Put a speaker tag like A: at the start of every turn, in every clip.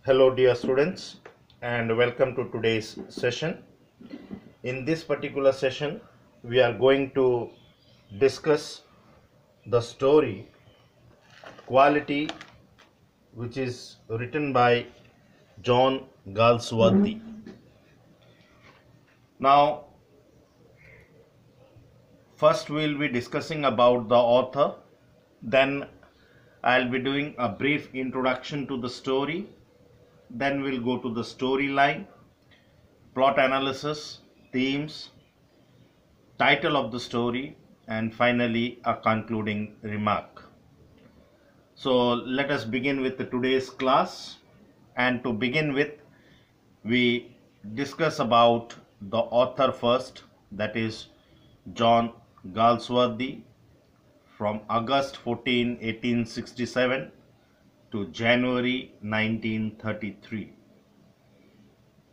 A: Hello, dear students, and welcome to today's session. In this particular session, we are going to discuss the story Quality, which is written by John Galsworthy. Now, first we'll be discussing about the author, then I'll be doing a brief introduction to the story, then we'll go to the storyline, plot analysis, themes, title of the story, and finally a concluding remark. So let us begin with today's class, and to begin with we discuss about the author first, that is John Galsworthy, from August 14, 1867 to January 1933.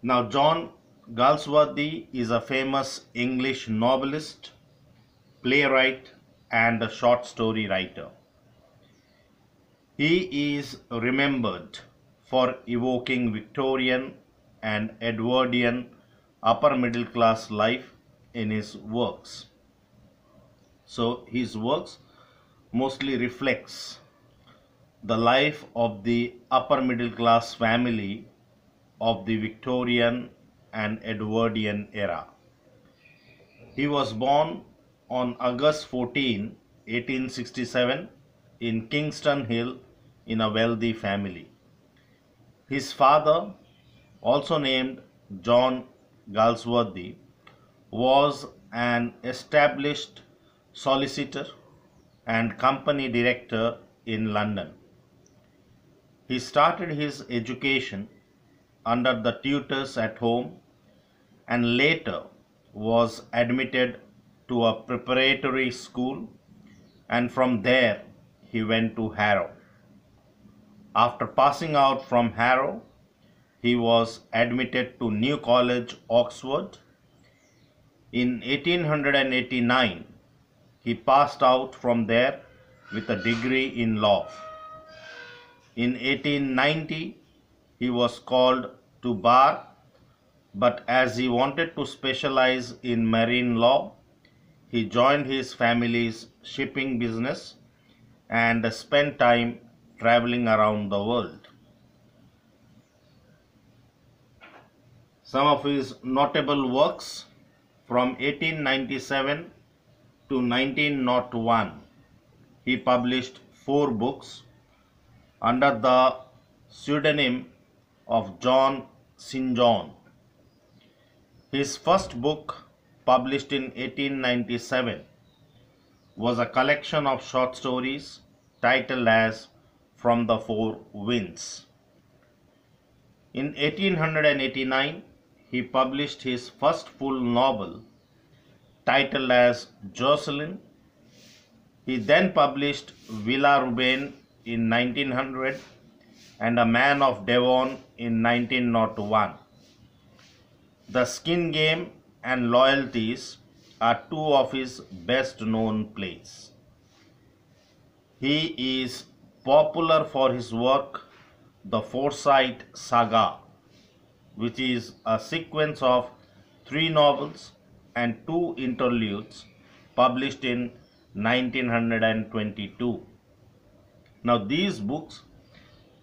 A: Now, John Galsworthy is a famous English novelist, playwright, and a short story writer. He is remembered for evoking Victorian and Edwardian upper middle class life in his works. So his works mostly reflects the life of the upper middle class family of the Victorian and Edwardian era. He was born on August 14, 1867 in Kingston Hill in a wealthy family. His father, also named John Galsworthy, was an established solicitor and company director in London. He started his education under the tutors at home and later was admitted to a preparatory school, and from there he went to Harrow. After passing out from Harrow, he was admitted to New College, Oxford. In 1889, he passed out from there with a degree in law. In 1890, he was called to bar, but as he wanted to specialize in marine law, he joined his family's shipping business and spent time traveling around the world. Some of his notable works from 1897 to 1901, he published 4 books under the pseudonym of John St. John. His first book, published in 1897, was a collection of short stories titled as From the Four Winds. In 1889, he published his first full novel titled as Jocelyn. He then published Villa Ruben in 1900 and A Man of Devon in 1901. The Skin Game and Loyalties are 2 of his best known plays. He is popular for his work The Forsyte Saga, which is a sequence of 3 novels and 2 interludes published in 1922. Now these books,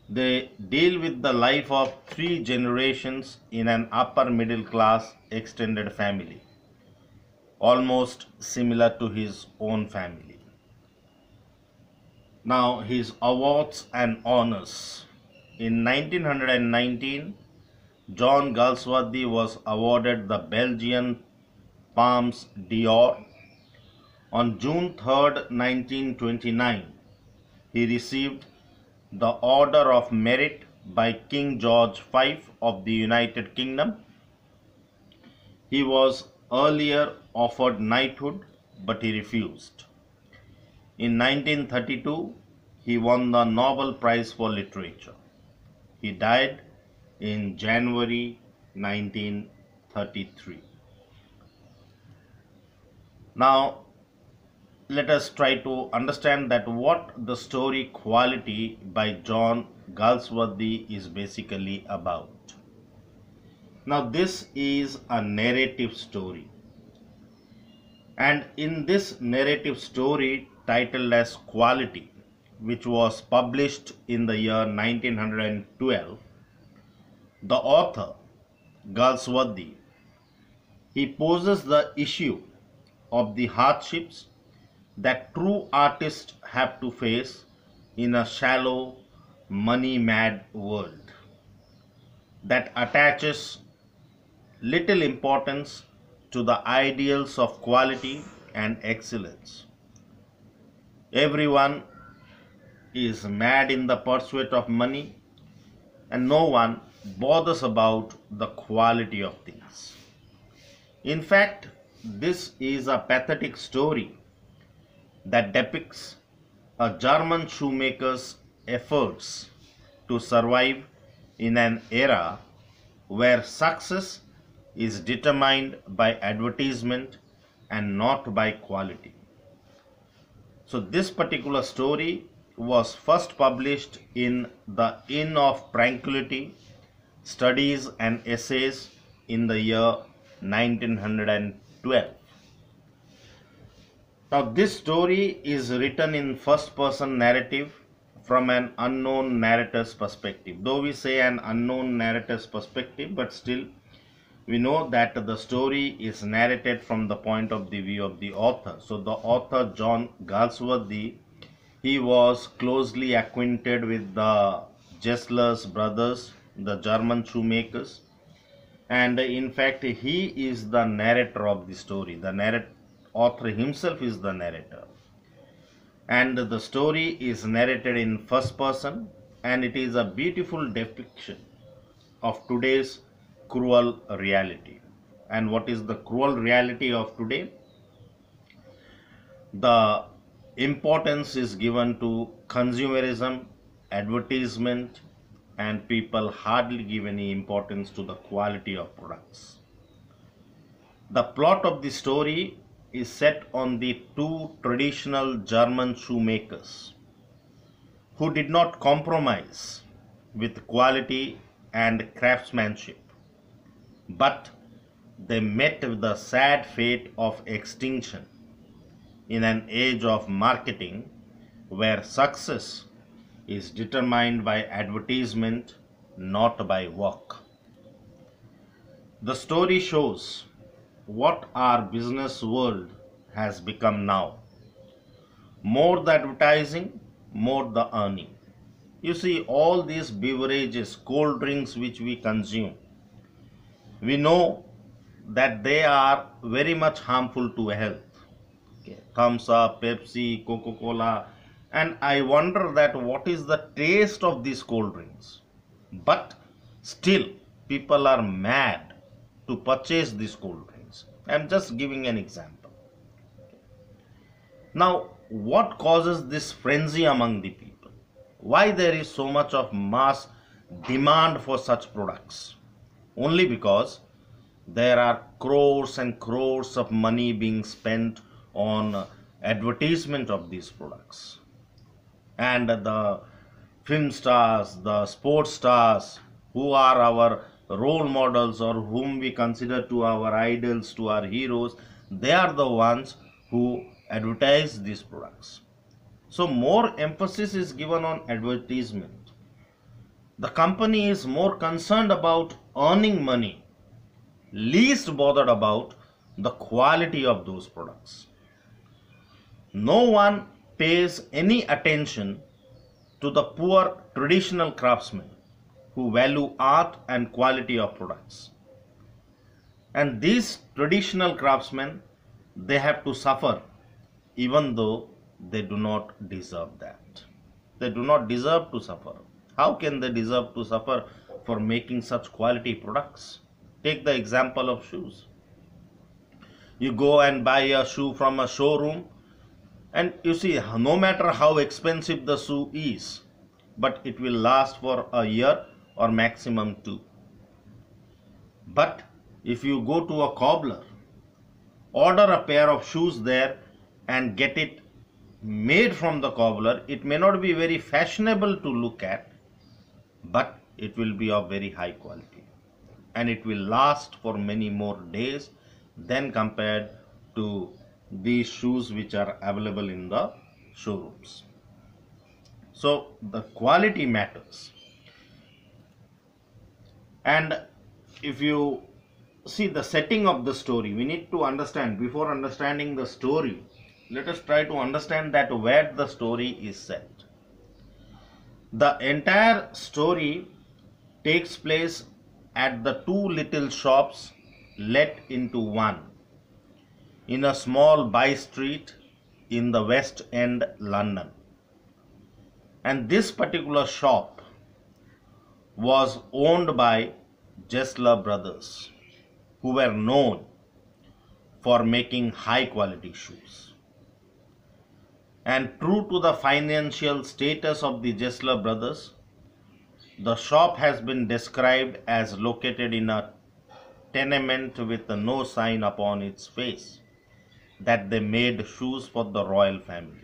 A: they deal with the life of 3 generations in an upper middle class extended family, almost similar to his own family. Now his awards and honors. In 1919, John Galsworthy was awarded the Belgian Palmes d'Or. On June 3, 1929, he received the Order of Merit by King George V of the United Kingdom. He was earlier offered knighthood, but he refused. In 1932, he won the Nobel Prize for Literature. He died in January 1933. Now, let us try to understand that what the story Quality by John Galsworthy is basically about. Now this is a narrative story, and in this narrative story titled as Quality, which was published in the year 1912, the author Galsworthy, he poses the issue of the hardships that true artists have to face in a shallow, money-mad world that attaches little importance to the ideals of quality and excellence. Everyone is mad in the pursuit of money, and no one bothers about the quality of things. In fact, this is a pathetic story that depicts a German shoemaker's efforts to survive in an era where success is determined by advertisement and not by quality. So this particular story was first published in the Inn of Tranquility, Studies and Essays in the year 1912. Now this story is written in first person narrative from an unknown narrator's perspective. Though we say an unknown narrator's perspective, but still we know that the story is narrated from the point of the view of the author. So the author John Galsworthy, he was closely acquainted with the Jesslers brothers, the German shoemakers, and in fact he is the narrator of the story. The author himself is the narrator, and the story is narrated in first person, and it is a beautiful depiction of today's cruel reality. And what is the cruel reality of today? The importance is given to consumerism, advertisement, and people hardly give any importance to the quality of products. The plot of the story is set on the two traditional German shoemakers who did not compromise with quality and craftsmanship, but they met with the sad fate of extinction in an age of marketing where success is determined by advertisement, not by work. The story shows what our business world has become now. More the advertising, more the earning. You see, all these beverages, cold drinks which we consume, we know that they are very much harmful to health. Okay. Thumbs Up, Pepsi, Coca-Cola, and I wonder that what is the taste of these cold drinks. But still, people are mad to purchase these cold drinks. I am just giving an example. Now, what causes this frenzy among the people? Why there is so much of mass demand for such products? Only because there are crores and crores of money being spent on advertisement of these products. And the film stars, the sports stars, who are our role models or whom we consider to our idols, to our heroes, they are the ones who advertise these products. So more emphasis is given on advertisement. The company is more concerned about earning money, least bothered about the quality of those products. No one pays any attention to the poor traditional craftsmen who value art and quality of products. And these traditional craftsmen, they have to suffer even though they do not deserve that. They do not deserve to suffer. How can they deserve to suffer for making such quality products? Take the example of shoes. You go and buy a shoe from a showroom, and you see, no matter how expensive the shoe is, but it will last for a year or maximum 2. But if you go to a cobbler, order a pair of shoes there and get it made from the cobbler, it may not be very fashionable to look at, but it will be of very high quality and it will last for many more days than compared to these shoes which are available in the showrooms. So the quality matters. And if you see the setting of the story, we need to understand, before understanding the story, let us try to understand that where the story is set. The entire story takes place at the two little shops let into one in a small by street in the West End, London. And this particular shop was owned by Jesler brothers, who were known for making high quality shoes. And true to the financial status of the Jesler brothers, the shop has been described as located in a tenement with no sign upon its face that they made shoes for the royal family.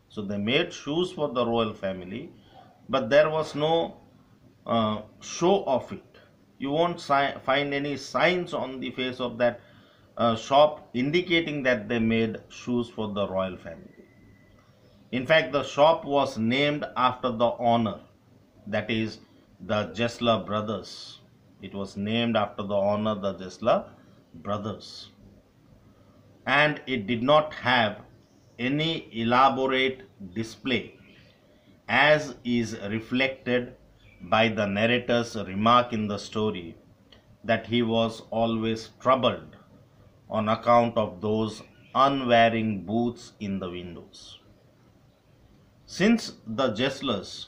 A: So they made shoes for the royal family, but there was no show of it. You won't find any signs on the face of that shop indicating that they made shoes for the royal family. In fact, the shop was named after the owner, that is the Jesler brothers. It was named after the owner, the Jesler brothers. And it did not have any elaborate display, as is reflected by the narrator's remark in the story that he was always troubled on account of those unwearing booths in the windows. Since the Jeslers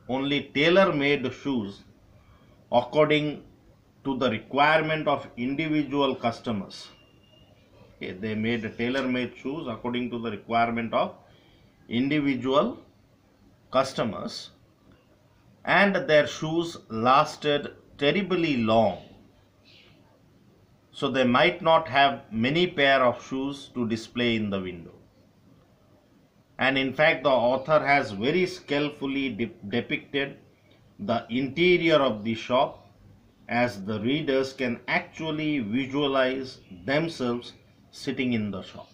A: only tailor-made shoes according to the requirement of individual customers, they made tailor-made shoes according to the requirement of individual customers, and their shoes lasted terribly long. So they might not have many pair of shoes to display in the window. And in fact, the author has very skillfully depicted the interior of the shop, as the readers can actually visualize themselves sitting in the shop.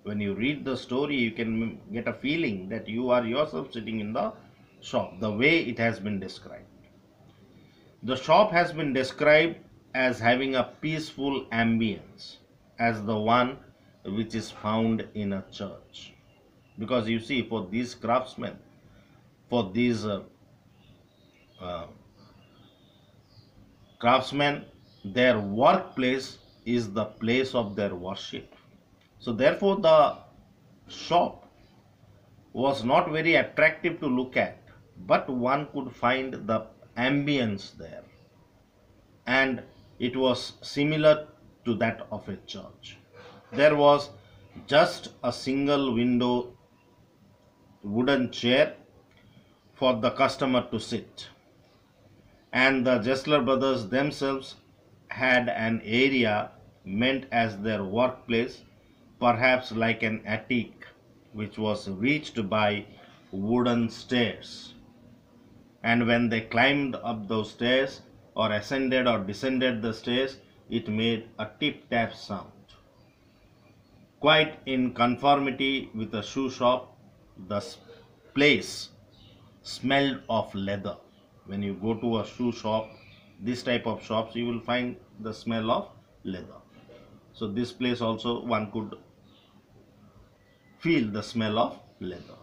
A: When you read the story, you can get a feeling that you are yourself sitting in the shop, the way it has been described. The shop has been described as having a peaceful ambience, as the one which is found in a church. Because you see, for these craftsmen, for these craftsmen, their workplace is the place of their worship. So therefore the shop was not very attractive to look at, but one could find the ambience there, and it was similar to that of a church. There was just a single window wooden chair for the customer to sit, and the Jesler brothers themselves had an area meant as their workplace, perhaps like an attic, which was reached by wooden stairs. And when they climbed up those stairs or ascended or descended the stairs, it made a tip-tap sound. Quite in conformity with a shoe shop, the place smelled of leather. When you go to a shoe shop, this type of shops, you will find the smell of leather. So this place also one could feel the smell of leather.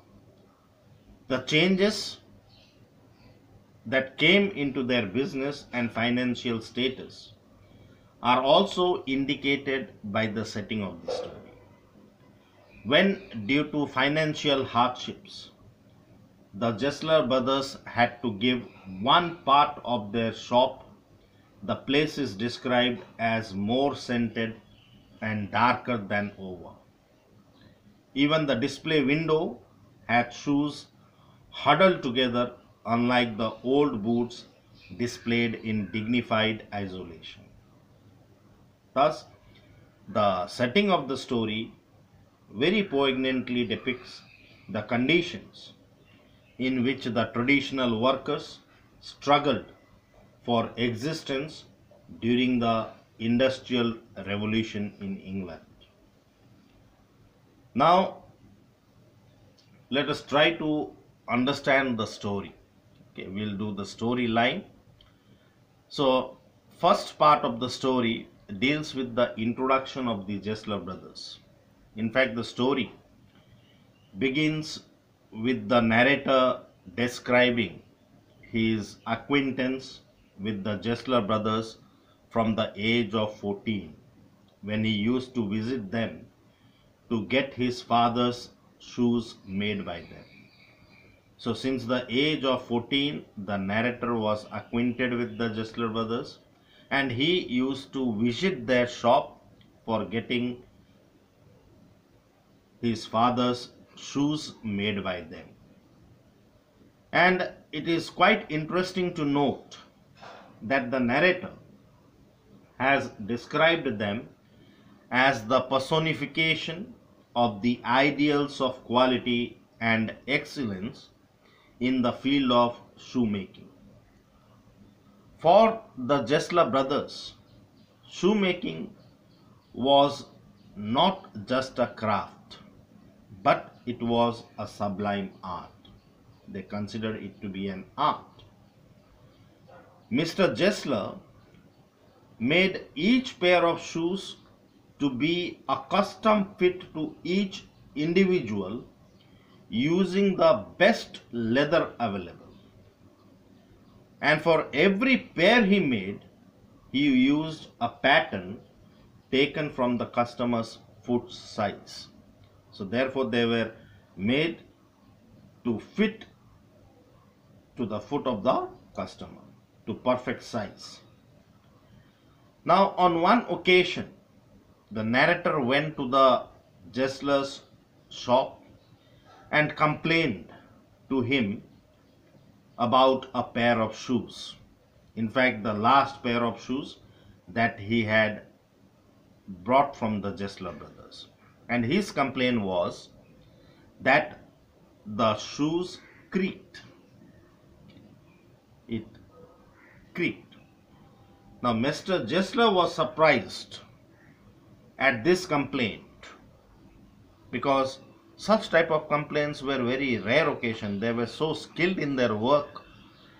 A: The changes that came into their business and financial status are also indicated by the setting of the story. When, due to financial hardships, the Jesler brothers had to give one part of their shop, the place is described as more scented and darker than over. Even the display window had shoes huddled together, unlike the old boots displayed in dignified isolation. Thus, the setting of the story very poignantly depicts the conditions in which the traditional workers struggled for existence during the Industrial Revolution in England. Now, let us try to understand the story. Okay, we'll do the storyline. So, first part of the story deals with the introduction of the Jesler brothers. In fact, the story begins with the narrator describing his acquaintance with the Jesler brothers from the age of 14, when he used to visit them to get his father's shoes made by them. So since the age of 14, the narrator was acquainted with the Jesler brothers, and he used to visit their shop for getting his father's shoes made by them. And it is quite interesting to note that the narrator has described them as the personification of the ideals of quality and excellence in the field of shoemaking. For the Jesler brothers, shoemaking was not just a craft, but it was a sublime art. They considered it to be an art. Mr. Jesler made each pair of shoes to be a custom fit to each individual using the best leather available. And for every pair he made, he used a pattern taken from the customer's foot size. So therefore they were made to fit to the foot of the customer, to perfect size. Now on one occasion, the narrator went to the Jesler's shop and complained to him about a pair of shoes. In fact, the last pair of shoes that he had brought from the Jesler brothers. And his complaint was that the shoes creaked. It creaked. Now, Mr. Jesler was surprised at this complaint because such type of complaints were very rare occasion. They were so skilled in their work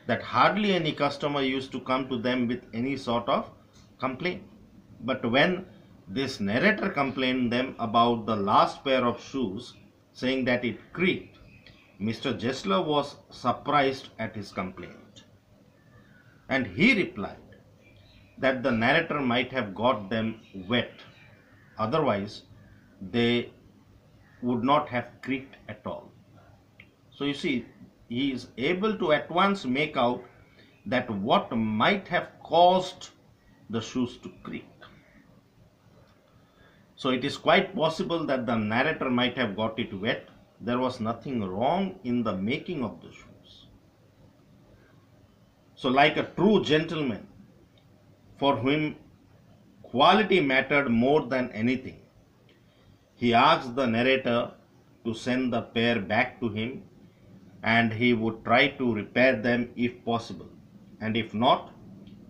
A: that hardly any customer used to come to them with any sort of complaint. But when this narrator complained them about the last pair of shoes, saying that it creaked, Mr. Jesler was surprised at his complaint. And he replied that the narrator might have got them wet. Otherwise, they would not have creaked at all. So you see, he is able to at once make out that what might have caused the shoes to creak. So it is quite possible that the narrator might have got it wet. There was nothing wrong in the making of the shoes. So like a true gentleman for whom quality mattered more than anything, he asked the narrator to send the pair back to him, and he would try to repair them if possible, and if not,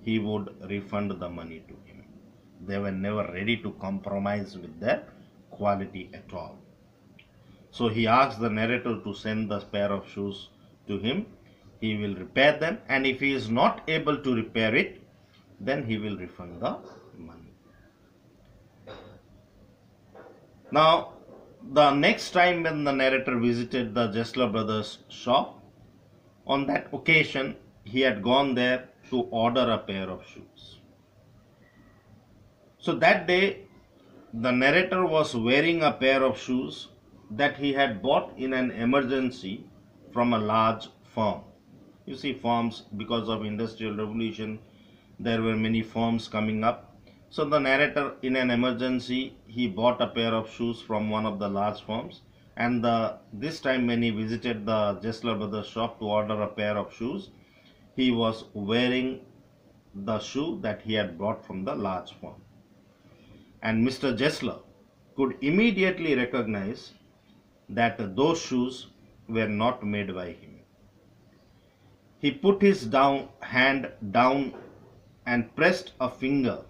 A: he would refund the money to him. They were never ready to compromise with their quality at all. So he asked the narrator to send the pair of shoes to him. He will repair them, and if he is not able to repair it, then he will refund the money. Now, the next time when the narrator visited the Jesler brothers' shop, on that occasion he had gone there to order a pair of shoes. So that day the narrator was wearing a pair of shoes that he had bought in an emergency from a large firm. You see, firms, because of Industrial Revolution, there were many firms coming up. So the narrator, in an emergency, he bought a pair of shoes from one of the large firms, and this time when he visited the Jesler brothers shop to order a pair of shoes, he was wearing the shoe that he had bought from the large firm. And Mr. Jesler could immediately recognize that those shoes were not made by him. He put his hand down and pressed a finger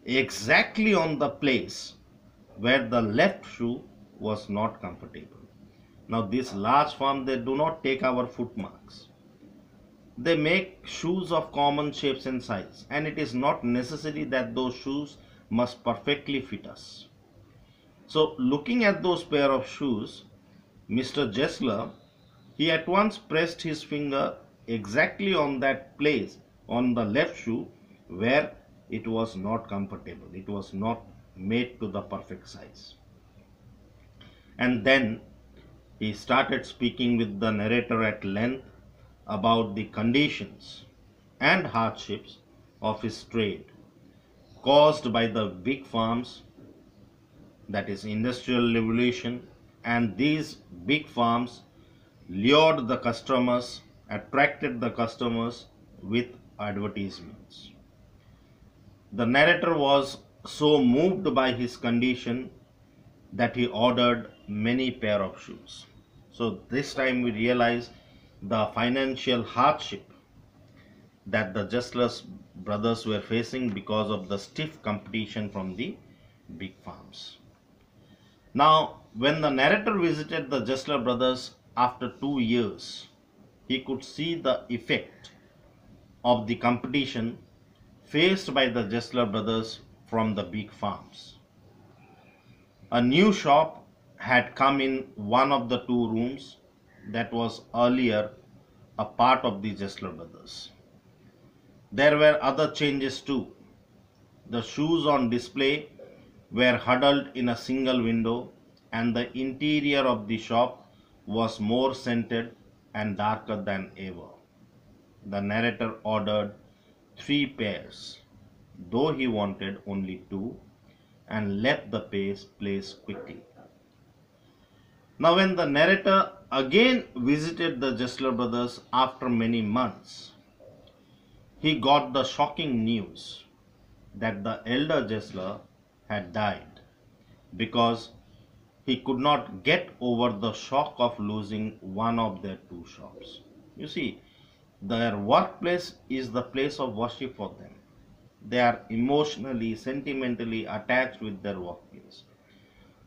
A: exactly on the place where the left shoe was not comfortable. Now, this large firm, they do not take our foot marks. They make shoes of common shapes and size, and it is not necessary that those shoes must perfectly fit us. So, looking at those pair of shoes, Mr. Jessler, he at once pressed his finger exactly on that place on the left shoe where it was not comfortable. It was not made to the perfect size. And then he started speaking with the narrator at length about the conditions and hardships of his trade caused by the big farms, that is industrial revolution, and these big farms lured the customers, attracted the customers with advertisements. The narrator was so moved by his condition that he ordered many pair of shoes. So this time we realize the financial hardship that the Jessler brothers were facing because of the stiff competition from the big farms. Now, when the narrator visited the Jessler brothers after 2 years, he could see the effect of the competition faced by the Jessler brothers from the big farms. A new shop had come in one of the two rooms that was earlier a part of the Jessler brothers. There were other changes too. The shoes on display were huddled in a single window, and the interior of the shop was more scented and darker than ever. The narrator ordered 3 pairs, though he wanted only 2, and left the place quickly. Now, when the narrator again visited the Jessler brothers after many months, he got the shocking news that the elder Jessler had died because he could not get over the shock of losing one of their 2 shops. You see, their workplace is the place of worship for them. They are emotionally, sentimentally attached with their workplace.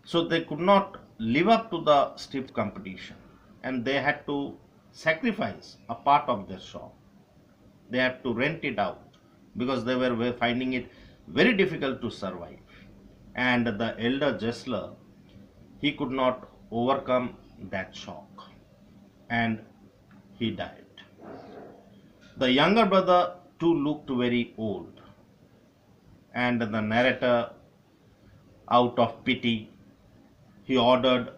A: So they could not live up to the stiff competition, and they had to sacrifice a part of their shop. They had to rent it out because they were finding it very difficult to survive. And the elder Jessler, he could not overcome that shock, and he died. The younger brother too looked very old, and the narrator, out of pity, he ordered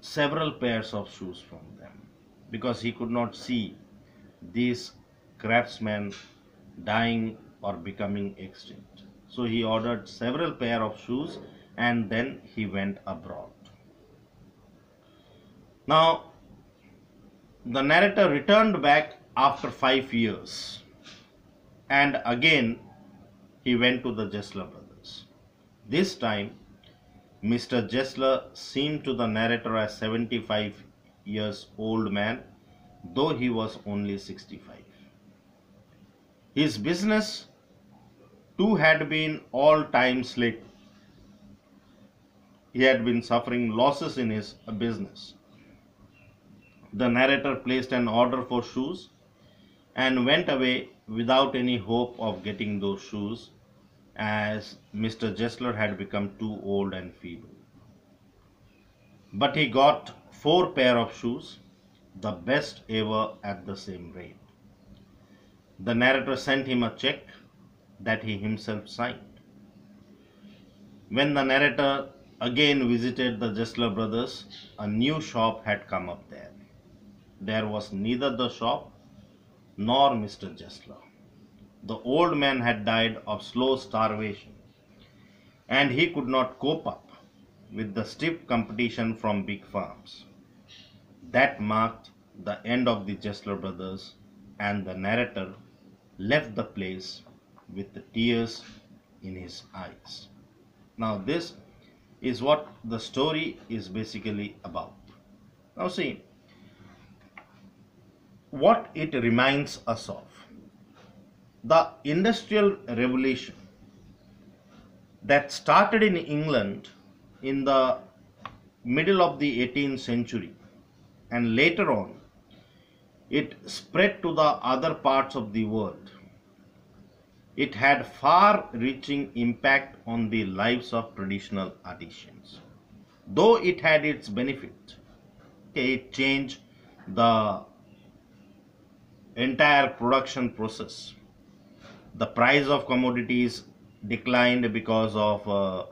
A: several pairs of shoes from them because he could not see these craftsmen dying or becoming extinct. So he ordered several pair of shoes, and then he went abroad. Now, the narrator returned back after 5 years, and again he went to the Jessler brothers. This time, Mr. Jessler seemed to the narrator as 75 years old man, though he was only 65. His business too had been all time slack. He had been suffering losses in his business. The narrator placed an order for shoes and went away without any hope of getting those shoes, as Mr. Jessler had become too old and feeble. But he got 4 pair of shoes, the best ever, at the same rate. The narrator sent him a check that he himself signed. When the narrator again visited the Jessler brothers, a new shop had come up there. There was neither the shop nor Mr. Jessler. The old man had died of slow starvation, and he could not cope up with the stiff competition from big farms. That marked the end of the Jessler brothers, and the narrator left the place with the tears in his eyes. Now, this is what the story is basically about. Now see what it reminds us of. The Industrial Revolution that started in England in the middle of the 18th century, and later on it spread to the other parts of the world. It had far-reaching impact on the lives of traditional artisans. Though it had its benefit, it changed the entire production process. The price of commodities declined because of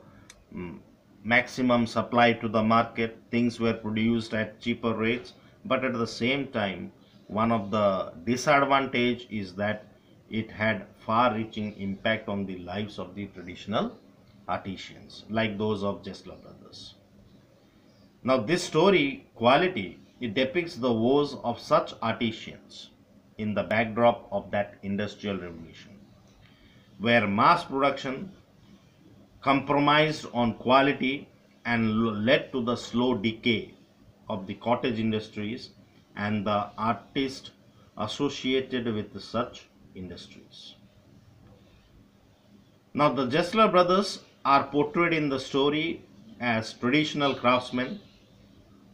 A: maximum supply to the market. Things were produced at cheaper rates, but at the same time, one of the disadvantage is that it had far-reaching impact on the lives of the traditional artisans, like those of Jesler brothers. Now, this story, Quality, it depicts the woes of such artisans in the backdrop of that industrial revolution, where mass production compromised on quality and led to the slow decay of the cottage industries and the artists associated with such industries. Now, the Jesler brothers are portrayed in the story as traditional craftsmen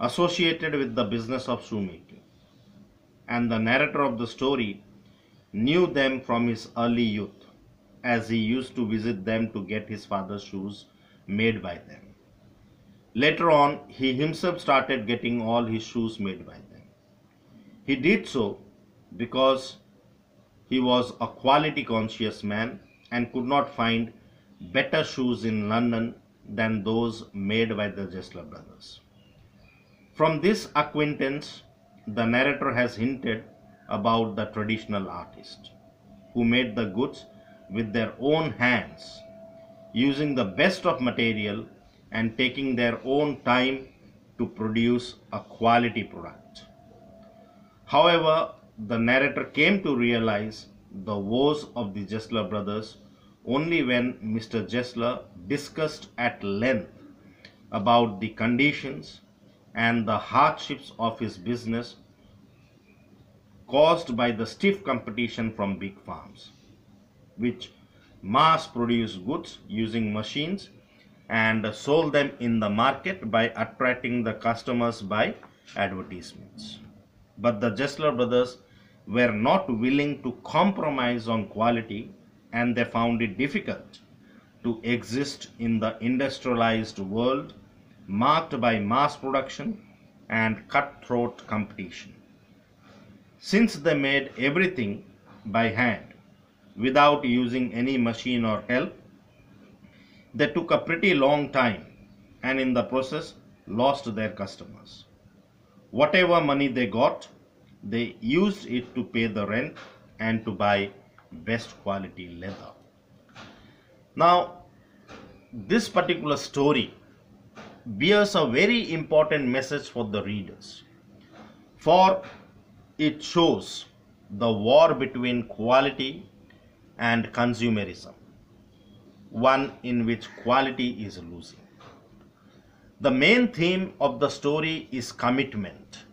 A: associated with the business of shoemaking, and the narrator of the story knew them from his early youth, as he used to visit them to get his father's shoes made by them. Later on, he himself started getting all his shoes made by them. He did so because he was a quality conscious man and could not find better shoes in London than those made by the Jesler brothers. From this acquaintance, the narrator has hinted about the traditional artist who made the goods with their own hands, using the best of material and taking their own time to produce a quality product. However, the narrator came to realize the woes of the Jesler brothers only when Mr. Jesler discussed at length about the conditions and the hardships of his business caused by the stiff competition from big farms, which mass produce goods using machines and sold them in the market by attracting the customers by advertisements. But the Jesler brothers were not willing to compromise on quality, and they found it difficult to exist in the industrialized world marked by mass production and cutthroat competition. Since they made everything by hand without using any machine or help, they took a pretty long time and in the process lost their customers. Whatever money they got, they used it to pay the rent and to buy best quality leather. Now, this particular story bears a very important message for the readers, for it shows the war between quality and consumerism, one in which quality is losing. The main theme of the story is commitment.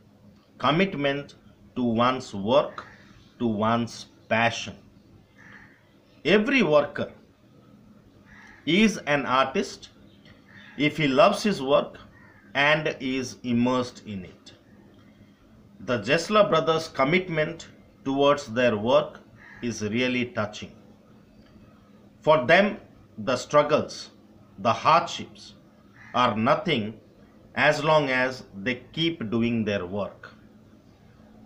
A: Commitment to one's work, to one's passion. Every worker is an artist if he loves his work and is immersed in it. The Jesler brothers' commitment towards their work is really touching. For them, the struggles, the hardships are nothing as long as they keep doing their work.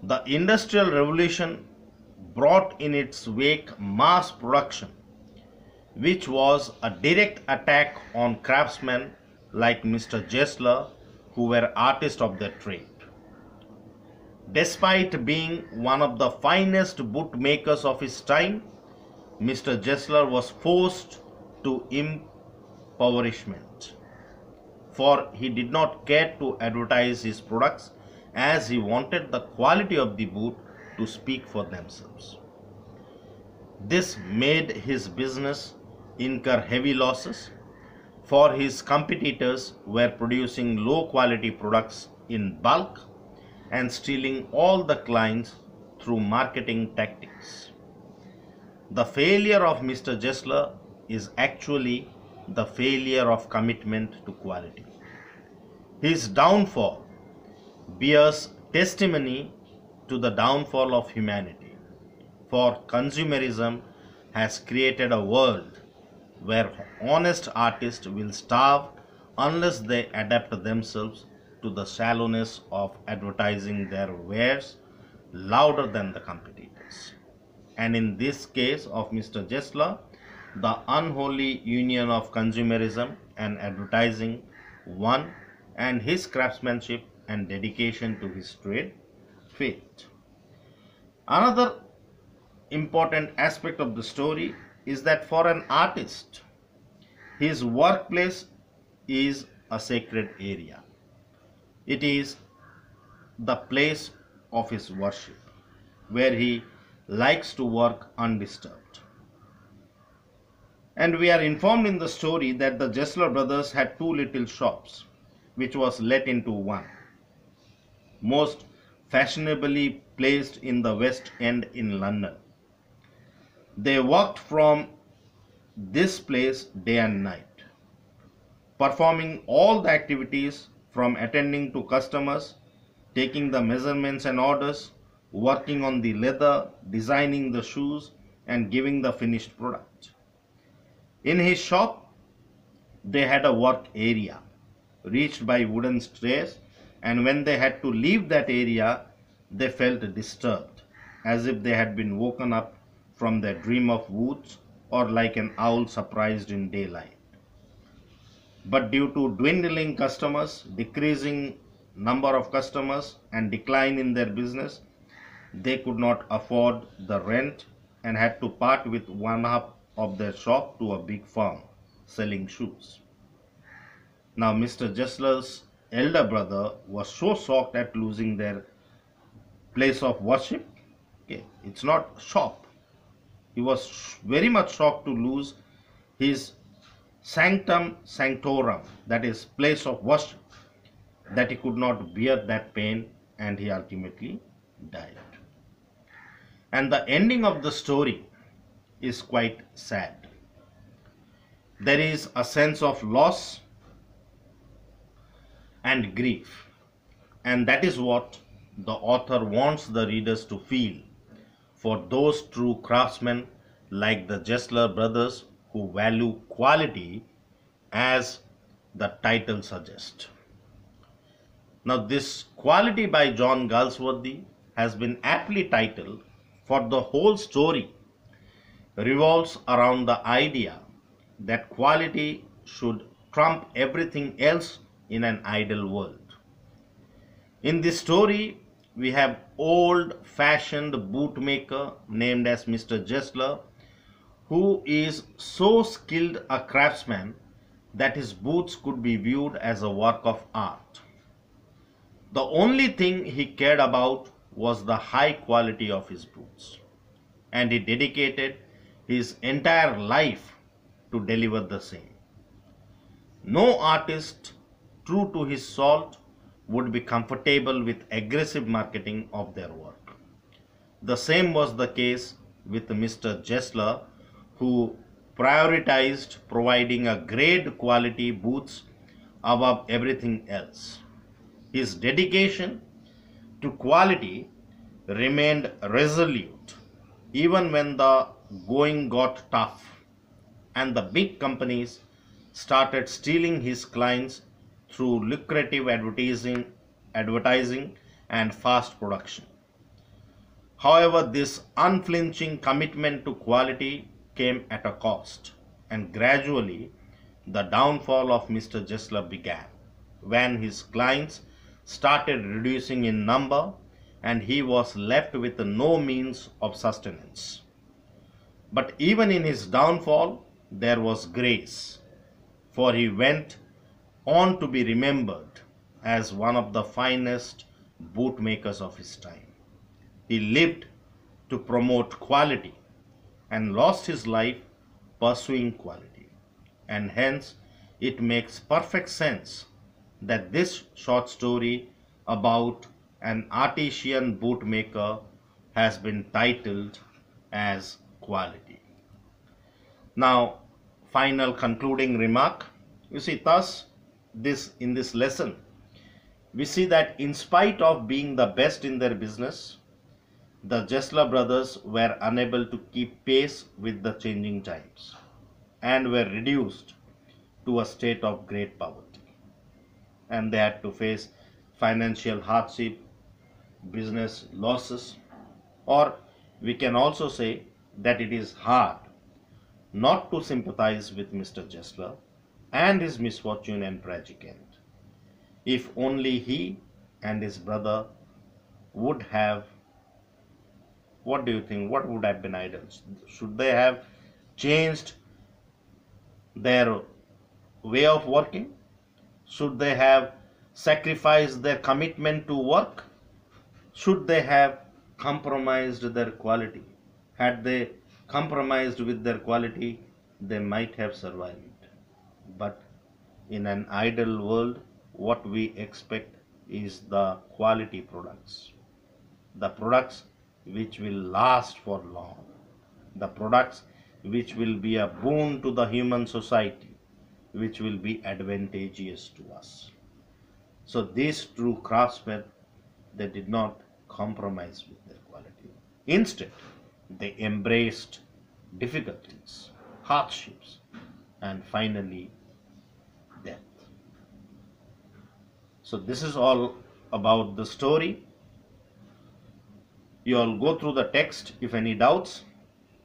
A: The Industrial Revolution brought in its wake mass production, which was a direct attack on craftsmen like Mr. Jesler, who were artists of their trade. Despite being one of the finest bootmakers of his time, Mr. Jesler was forced to impoverishment, for he did not care to advertise his products as he wanted the quality of the boot to speak for themselves. This made his business incur heavy losses, for his competitors were producing low quality products in bulk and stealing all the clients through marketing tactics. The failure of Mr. Jessler is actually the failure of commitment to quality. His downfall bears testimony to the downfall of humanity, for consumerism has created a world where honest artists will starve unless they adapt themselves to the shallowness of advertising their wares louder than the competitors. And in this case of Mr. Jessler, the unholy union of consumerism and advertising won, and his craftsmanship and dedication to his trade failed. Another important aspect of the story is that for an artist, his workplace is a sacred area. It is the place of his worship, where he likes to work undisturbed. And we are informed in the story that the Jessler brothers had two little shops, which was let into one, most fashionably placed in the West End in London. They worked from this place day and night, performing all the activities from attending to customers, taking the measurements and orders, working on the leather, designing the shoes, and giving the finished product. In his shop, they had a work area reached by wooden stairs, and when they had to leave that area, they felt disturbed, as if they had been woken up from their dream of woods, or like an owl surprised in daylight. But due to dwindling customers, decreasing number of customers, and decline in their business, they could not afford the rent and had to part with one half of their shop to a big firm selling shoes. Now, Mr. Jessler's elder brother was so shocked at losing their place of worship. Okay, it's not shop. He was very much shocked to lose his sanctum sanctorum, that is, place of worship, that he could not bear that pain, and he ultimately died. And the ending of the story is quite sad. There is a sense of loss and grief, and that is what the author wants the readers to feel for those true craftsmen like the Jessler brothers who value quality, as the title suggests. Now, this Quality by John Galsworthy has been aptly titled, for the whole story revolves around the idea that quality should trump everything else in an ideal world. In this story, we have old-fashioned bootmaker named as Mr. Jessler, who is so skilled a craftsman that his boots could be viewed as a work of art. The only thing he cared about was the high quality of his boots, and he dedicated his entire life to deliver the same. No artist true to his salt would be comfortable with aggressive marketing of their work. The same was the case with Mr. Jessler, who prioritized providing a grade quality boots above everything else. His dedication to quality remained resolute even when the going got tough and the big companies started stealing his clients through lucrative advertising and fast production. However, this unflinching commitment to quality came at a cost, and gradually the downfall of Mr. Jessler began when his clients started reducing in number and he was left with no means of sustenance. But even in his downfall, there was grace, for he went on to be remembered as one of the finest bootmakers of his time. He lived to promote quality and lost his life pursuing quality, and hence it makes perfect sense that this short story about an artisan bootmaker has been titled as Quality. Now, final concluding remark. You see, thus, in this lesson, we see that in spite of being the best in their business, the Jesler brothers were unable to keep pace with the changing times and were reduced to a state of great poverty. And they had to face financial hardship, business losses, or we can also say that it is hard not to sympathize with Mr. Jesler and his misfortune and tragic end. If only he and his brother would have, what do you think, what would have been ideals? Should they have changed their way of working? Should they have sacrificed their commitment to work? Should they have compromised their quality? Had they compromised with their quality, they might have survived. But in an ideal world, what we expect is the quality products, the products which will last for long, the products which will be a boon to the human society, which will be advantageous to us. So these true craftsmen, they did not compromise with their quality. Instead, they embraced difficulties, hardships, and finally death. So this is all about the story. You all go through the text. If any doubts,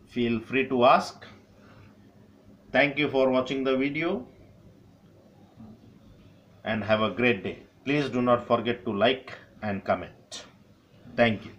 A: feel free to ask. Thank you for watching the video and have a great day. Please do not forget to like and comment. Thank you.